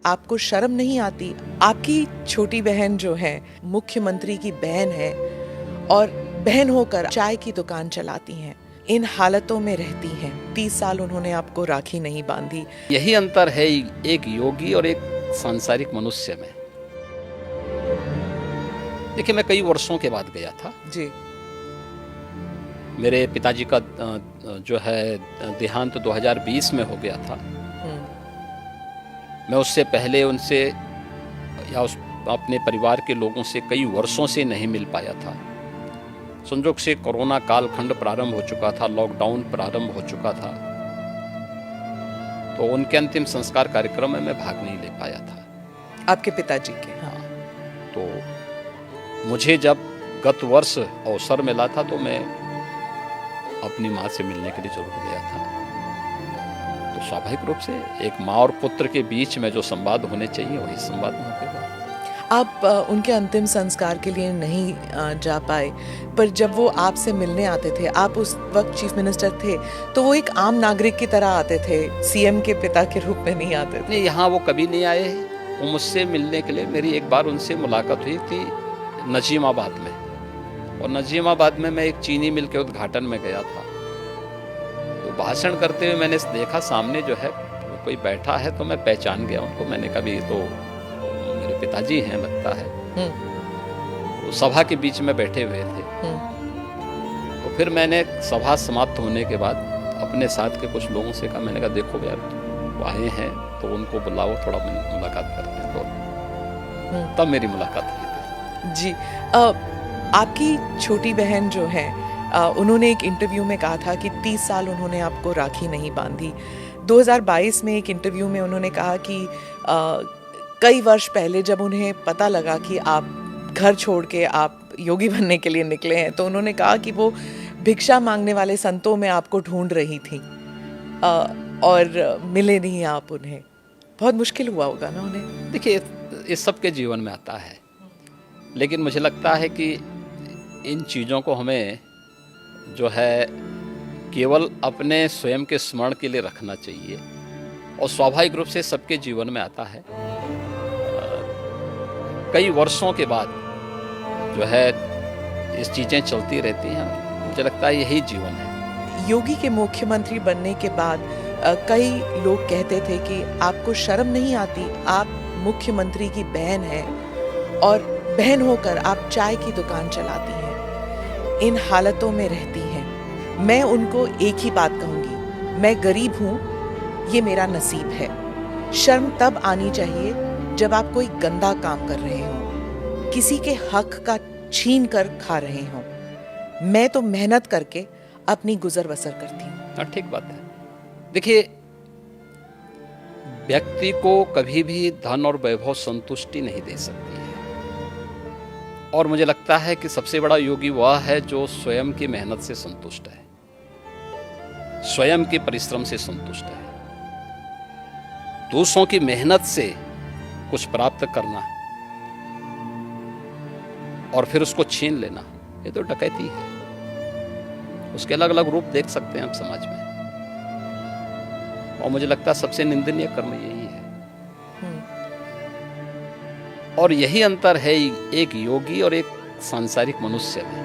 आपको शर्म नहीं आती? आपकी छोटी बहन जो है मुख्यमंत्री की बहन है और बहन होकर चाय की दुकान चलाती हैं, इन हालतों में रहती हैं। 30 साल उन्होंने आपको राखी नहीं बांधी। यही अंतर है एक योगी और एक सांसारिक मनुष्य में। देखिए, मैं कई वर्षों के बाद गया था। जी। मेरे पिताजी का जो है देहांत 2020 में हो गया था। मैं उससे पहले उनसे या अपने परिवार के लोगों से कई वर्षों से नहीं मिल पाया था। संजोग से कोरोना कालखंड प्रारंभ हो चुका था, लॉकडाउन प्रारंभ हो चुका था, तो उनके अंतिम संस्कार कार्यक्रम में मैं भाग नहीं ले पाया था। आपके पिताजी के? हाँ। तो मुझे जब गत वर्ष अवसर मिला था तो मैं अपनी माँ से मिलने के लिए जरूर गया था। तो स्वाभाविक रूप से एक माँ और पुत्र के बीच में जो संवाद होने चाहिए वही संवाद वहाँ पे हुआ। आप उनके अंतिम संस्कार के लिए नहीं जा पाए, पर जब वो आपसे मिलने आते थे, आप उस वक्त चीफ मिनिस्टर थे, तो वो एक आम नागरिक की तरह आते थे, सीएम के पिता के रूप में नहीं आते थे। नहीं, यहाँ वो कभी नहीं आए। वो मुझसे मिलने के लिए, मेरी एक बार उनसे मुलाकात हुई थी नजीमाबाद में, और नजीमाबाद में मैं एक चीनी मिल के उद्घाटन में गया था। तो भाषण करते हुए मैंने देखा सामने जो है कोई बैठा है, तो मैं पहचान गया उनको। मैंने कहा ये तो मेरे पिताजी हैं लगता है। तो सभा के बीच में बैठे हुए थे। तो फिर मैंने सभा समाप्त होने के बाद अपने साथ के कुछ लोगों से कहा, मैंने कहा देखो यार, वो आए हैं तो उनको बुलाओ, थोड़ा मुलाकात करते हैं। तो तब मेरी मुलाकात हुई थी। जी। आपकी छोटी बहन जो है, उन्होंने एक इंटरव्यू में कहा था कि 30 साल उन्होंने आपको राखी नहीं बांधी। 2022 में एक इंटरव्यू में उन्होंने कहा कि कई वर्ष पहले जब उन्हें पता लगा कि आप घर छोड़ के आप योगी बनने के लिए निकले हैं, तो उन्होंने कहा कि वो भिक्षा मांगने वाले संतों में आपको ढूंढ रही थी और मिले नहीं आप उन्हें। बहुत मुश्किल हुआ होगा ना उन्हें? देखिए, इस सब के जीवन में आता है, लेकिन मुझे लगता है कि इन चीज़ों को हमें जो है केवल अपने स्वयं के स्मरण के लिए रखना चाहिए, और स्वाभाविक रूप से सबके जीवन में आता है। कई वर्षों के बाद जो है इस चीज़ें चलती रहती हैं। मुझे लगता है यही जीवन है। योगी के मुख्यमंत्री बनने के बाद कई लोग कहते थे कि आपको शर्म नहीं आती? आप मुख्यमंत्री की बहन हैं और बहन होकर आप चाय की दुकान चलाती हैं, इन हालतों में रहती हैं। मैं उनको एक ही बात कहूँगी, मैं गरीब हूँ, ये मेरा नसीब है। शर्म तब आनी चाहिए जब आप कोई गंदा काम कर रहे हो, किसी के हक का छीन कर खा रहे हो। मैं तो मेहनत करके अपनी गुजर बसर करती हूँ। हाँ, ठीक बात है। देखिए, व्यक्ति को कभी भी धन और वैभव संतुष्टि नहीं दे सकती है, और मुझे लगता है कि सबसे बड़ा योगी वह है जो स्वयं की मेहनत से संतुष्ट है, स्वयं के परिश्रम से संतुष्ट है। दूसरों की मेहनत से कुछ प्राप्त करना और फिर उसको छीन लेना, ये तो डकैती है। उसके अलग अलग रूप देख सकते हैं हम समाज में, और मुझे लगता है सबसे निंदनीय कर्म यही है। और यही अंतर है एक योगी और एक सांसारिक मनुष्य में।